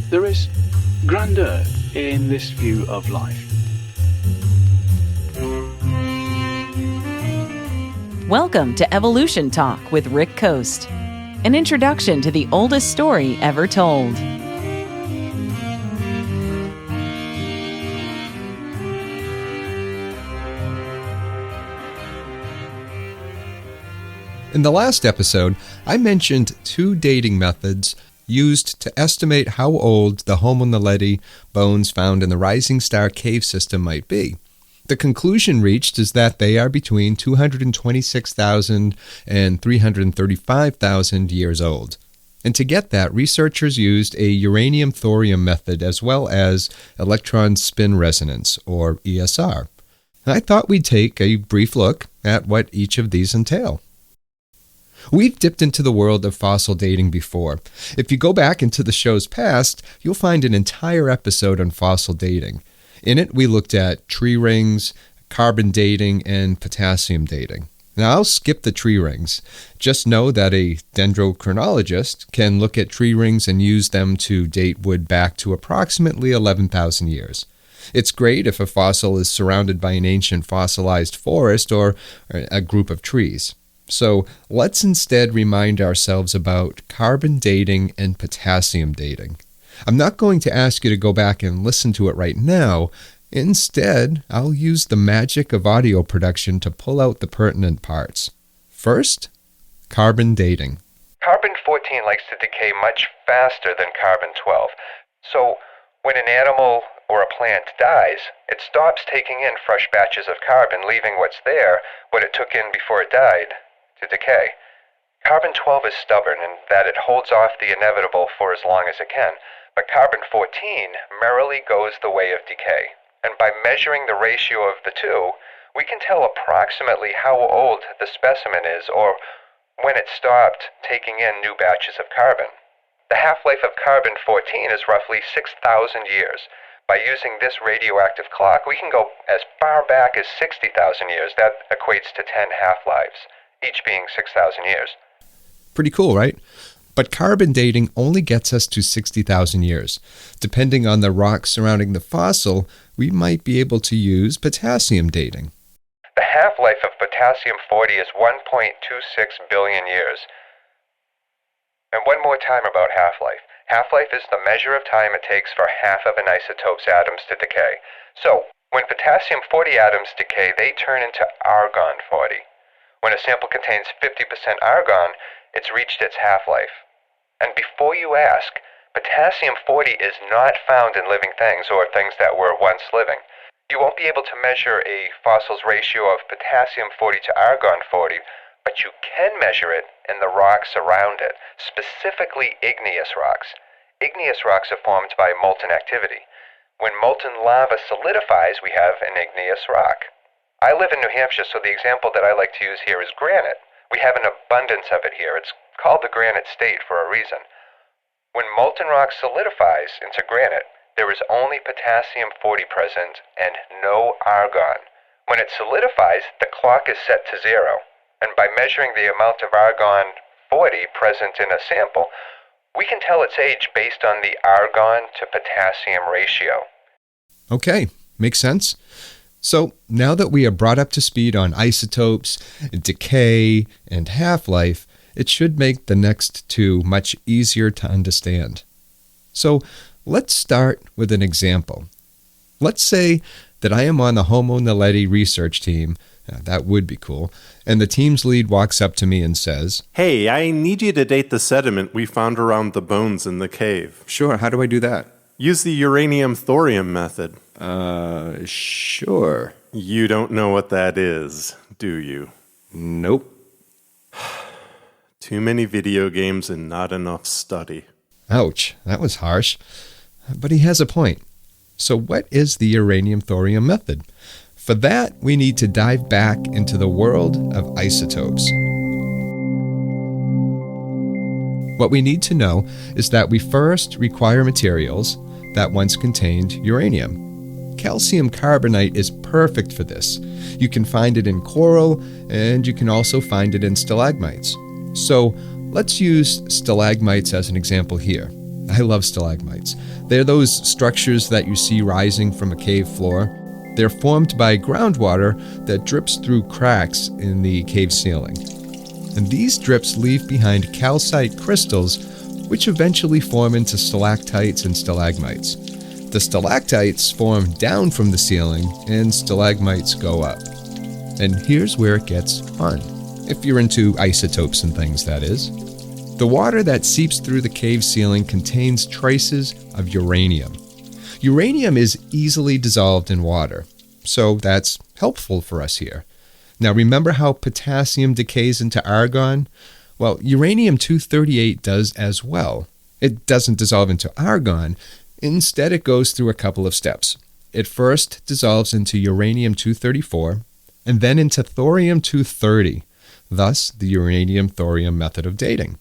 There is grandeur in this view of life. Welcome to Evolution Talk with Rick Coast, an introduction to the oldest story ever told. In the last episode, I mentioned two dating methods used to estimate how old the Homo Naledi bones found in the Rising Star Cave System might be. The conclusion reached is that they are between 226,000 and 335,000 years old. And to get that, researchers used a uranium-thorium method as well as electron spin resonance, or ESR. And I thought we'd take a brief look at what each of these entail. We've dipped into the world of fossil dating before. If you go back into the show's past, you'll find an entire episode on fossil dating. In it, we looked at tree rings, carbon dating, and potassium dating. Now, I'll skip the tree rings. Just know that a dendrochronologist can look at tree rings and use them to date wood back to approximately 11,000 years. It's great if a fossil is surrounded by an ancient fossilized forest or a group of trees. So let's instead remind ourselves about carbon dating and potassium dating. I'm not going to ask you to go back and listen to it right now. Instead, I'll use the magic of audio production to pull out the pertinent parts. First, carbon dating. Carbon-14 likes to decay much faster than carbon-12. So when an animal or a plant dies, it stops taking in fresh batches of carbon, leaving what's there, what it took in before it died, to decay. Carbon-12 is stubborn in that it holds off the inevitable for as long as it can, but carbon-14 merrily goes the way of decay. And by measuring the ratio of the two, we can tell approximately how old the specimen is or when it stopped taking in new batches of carbon. The half-life of carbon-14 is roughly 6,000 years. By using this radioactive clock, we can go as far back as 60,000 years. That equates to 10 half-lives, each being 6,000 years. Pretty cool, right? But carbon dating only gets us to 60,000 years. Depending on the rock surrounding the fossil, we might be able to use potassium dating. The half-life of potassium-40 is 1.26 billion years. And one more time about half-life. Half-life is the measure of time it takes for half of an isotope's atoms to decay. So, when potassium-40 atoms decay, they turn into argon-40. When a sample contains 50% argon, it's reached its half-life. And before you ask, potassium-40 is not found in living things or things that were once living. You won't be able to measure a fossil's ratio of potassium-40 to argon-40, but you can measure it in the rocks around it, specifically igneous rocks. Igneous rocks are formed by molten activity. When molten lava solidifies, we have an igneous rock. I live in New Hampshire, so the example that I like to use here is granite. We have an abundance of it here. It's called the granite state for a reason. When molten rock solidifies into granite, there is only potassium-40 present and no argon. When it solidifies, the clock is set to 0. And by measuring the amount of argon-40 present in a sample, we can tell its age based on the argon to potassium ratio. Okay, makes sense. So now that we are brought up to speed on isotopes, decay, and half-life, it should make the next two much easier to understand. So let's start with an example. Let's say that I am on the Homo Naledi research team. That would be cool. And the team's lead walks up to me and says, "Hey, I need you to date the sediment we found around the bones in the cave." "Sure, how do I do that?" "Use the uranium-thorium method." Sure. You don't know what that is, do you? Nope. Too many video games and not enough study. Ouch, that was harsh. But he has a point. So what is the uranium-thorium method? For that, we need to dive back into the world of isotopes. What we need to know is that we first require materials that once contained uranium. Calcium carbonate is perfect for this. You can find it in coral, and you can also find it in stalagmites. So let's use stalagmites as an example here. I love stalagmites. They're those structures that you see rising from a cave floor. They're formed by groundwater that drips through cracks in the cave ceiling. And these drips leave behind calcite crystals, which eventually form into stalactites and stalagmites. The stalactites form down from the ceiling, and stalagmites go up. And here's where it gets fun, if you're into isotopes and things, that is. The water that seeps through the cave ceiling contains traces of uranium. Uranium is easily dissolved in water, so that's helpful for us here. Now remember how potassium decays into argon? Well, uranium-238 does as well. It doesn't dissolve into argon. Instead, it goes through a couple of steps. It first dissolves into uranium-234, and then into thorium-230, thus the uranium-thorium method of dating.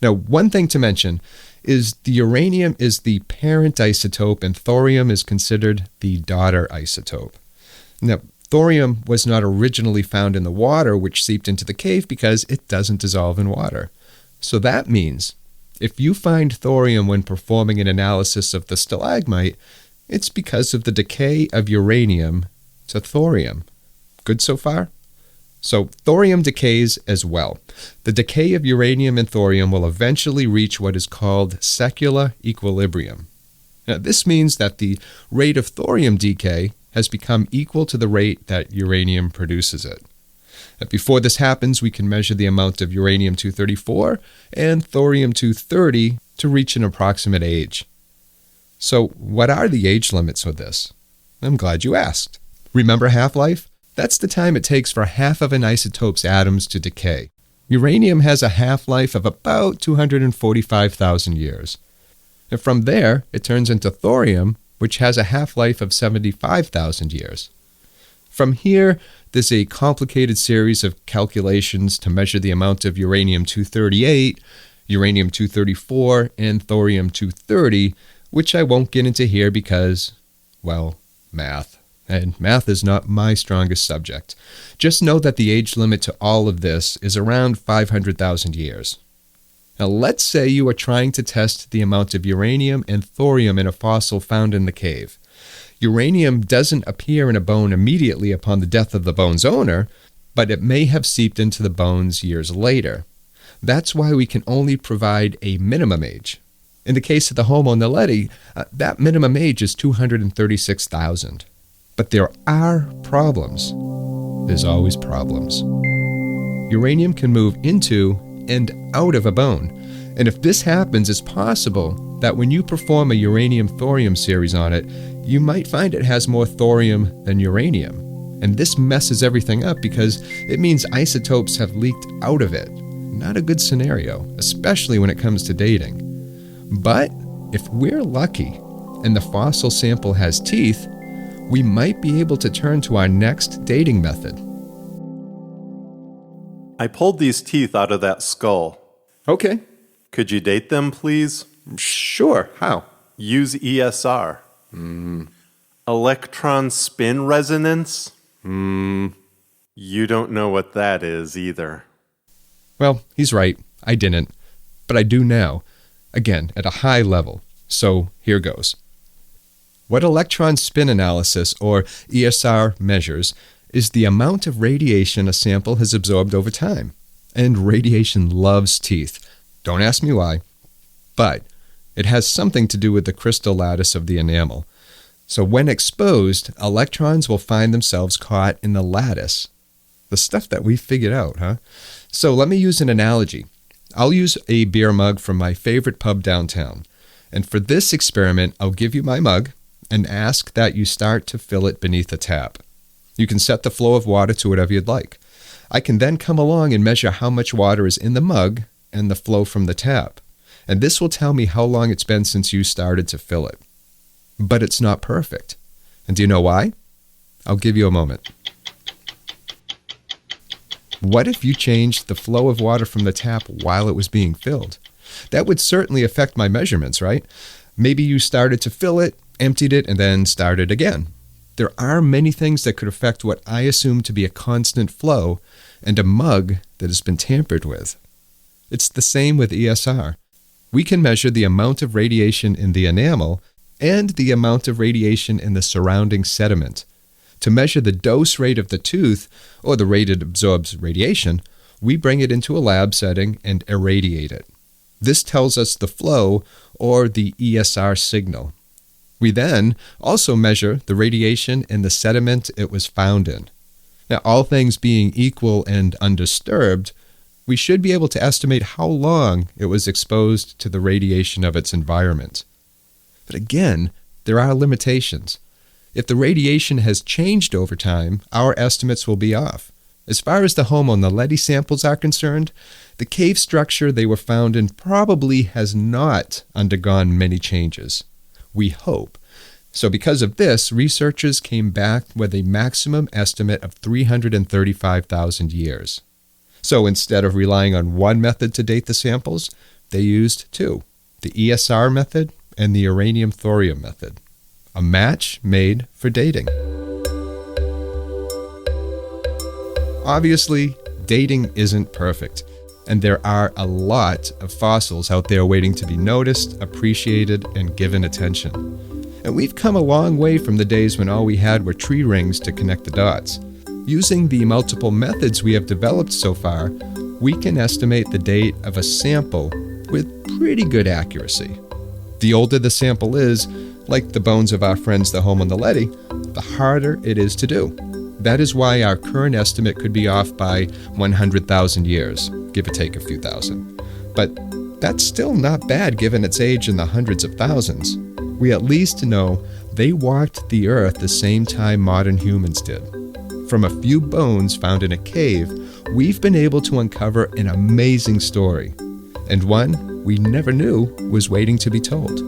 Now, one thing to mention is the uranium is the parent isotope and thorium is considered the daughter isotope. Now, thorium was not originally found in the water which seeped into the cave because it doesn't dissolve in water. So that means if you find thorium when performing an analysis of the stalagmite, it's because of the decay of uranium to thorium. Good so far? So thorium decays as well. The decay of uranium and thorium will eventually reach what is called secular equilibrium. Now, this means that the rate of thorium decay has become equal to the rate that uranium produces it. Before this happens, we can measure the amount of uranium-234 and thorium-230 to reach an approximate age. So what are the age limits of this? I'm glad you asked. Remember half-life? That's the time it takes for half of an isotope's atoms to decay. Uranium has a half-life of about 245,000 years. And from there, it turns into thorium, which has a half-life of 75,000 years. From here, there's a complicated series of calculations to measure the amount of uranium-238, uranium-234, and thorium-230, which I won't get into here because, well, math. And math is not my strongest subject. Just know that the age limit to all of this is around 500,000 years. Now let's say you are trying to test the amount of uranium and thorium in a fossil found in the cave. Uranium doesn't appear in a bone immediately upon the death of the bone's owner, but it may have seeped into the bones years later. That's why we can only provide a minimum age. In the case of the Homo Naledi, that minimum age is 236,000. But there are problems. There's always problems. Uranium can move into and out of a bone. And if this happens, it's possible that when you perform a uranium-thorium series on it, you might find it has more thorium than uranium. And this messes everything up because it means isotopes have leaked out of it. Not a good scenario, especially when it comes to dating. But if we're lucky and the fossil sample has teeth, we might be able to turn to our next dating method. I pulled these teeth out of that skull. Okay. Could you date them, please? Sure. How? Use ESR. Electron spin resonance? You don't know what that is either. Well, he's right. I didn't. But I do now. Again, at a high level. So here goes. What electron spin analysis, or ESR, measures is the amount of radiation a sample has absorbed over time. And radiation loves teeth. Don't ask me why. But it has something to do with the crystal lattice of the enamel. So when exposed, electrons will find themselves caught in the lattice. The stuff that we figured out, huh? So let me use an analogy. I'll use a beer mug from my favorite pub downtown. And for this experiment, I'll give you my mug and ask that you start to fill it beneath the tap. You can set the flow of water to whatever you'd like. I can then come along and measure how much water is in the mug and the flow from the tap. And this will tell me how long it's been since you started to fill it. But it's not perfect. And do you know why? I'll give you a moment. What if you changed the flow of water from the tap while it was being filled? That would certainly affect my measurements, right? Maybe you started to fill it, emptied it, and then started again. There are many things that could affect what I assume to be a constant flow and a mug that has been tampered with. It's the same with ESR. We can measure the amount of radiation in the enamel and the amount of radiation in the surrounding sediment. To measure the dose rate of the tooth, or the rate it absorbs radiation, we bring it into a lab setting and irradiate it. This tells us the flow, or the ESR signal. We then also measure the radiation in the sediment it was found in. Now, all things being equal and undisturbed, we should be able to estimate how long it was exposed to the radiation of its environment. But again, there are limitations. If the radiation has changed over time, our estimates will be off. As far as the Homo Naledi samples are concerned, the cave structure they were found in probably has not undergone many changes. We hope. So because of this, researchers came back with a maximum estimate of 335,000 years. So instead of relying on one method to date the samples, they used two, the ESR method and the Uranium-thorium method. A match made for dating. Obviously, dating isn't perfect, and there are a lot of fossils out there waiting to be noticed, appreciated, and given attention. And we've come a long way from the days when all we had were tree rings to connect the dots. Using the multiple methods we have developed so far, we can estimate the date of a sample with pretty good accuracy. The older the sample is, like the bones of our friends the Homo Naledi, the harder it is to do. That is why our current estimate could be off by 100,000 years, give or take a few thousand. But that's still not bad given its age in the hundreds of thousands. We at least know they walked the earth the same time modern humans did. From a few bones found in a cave, we've been able to uncover an amazing story, and one we never knew was waiting to be told.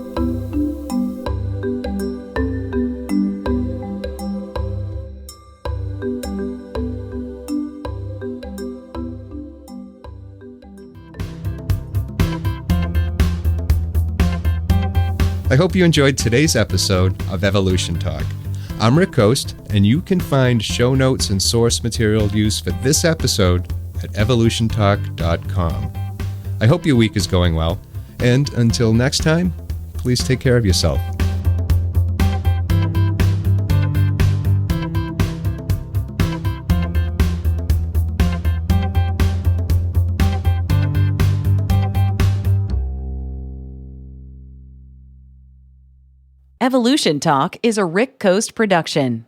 I hope you enjoyed today's episode of Evolution Talk. I'm Rick Coast, and you can find show notes and source material used for this episode at evolutiontalk.com. I hope your week is going well, and until next time, please take care of yourself. Evolution Talk is a Rick Coast production.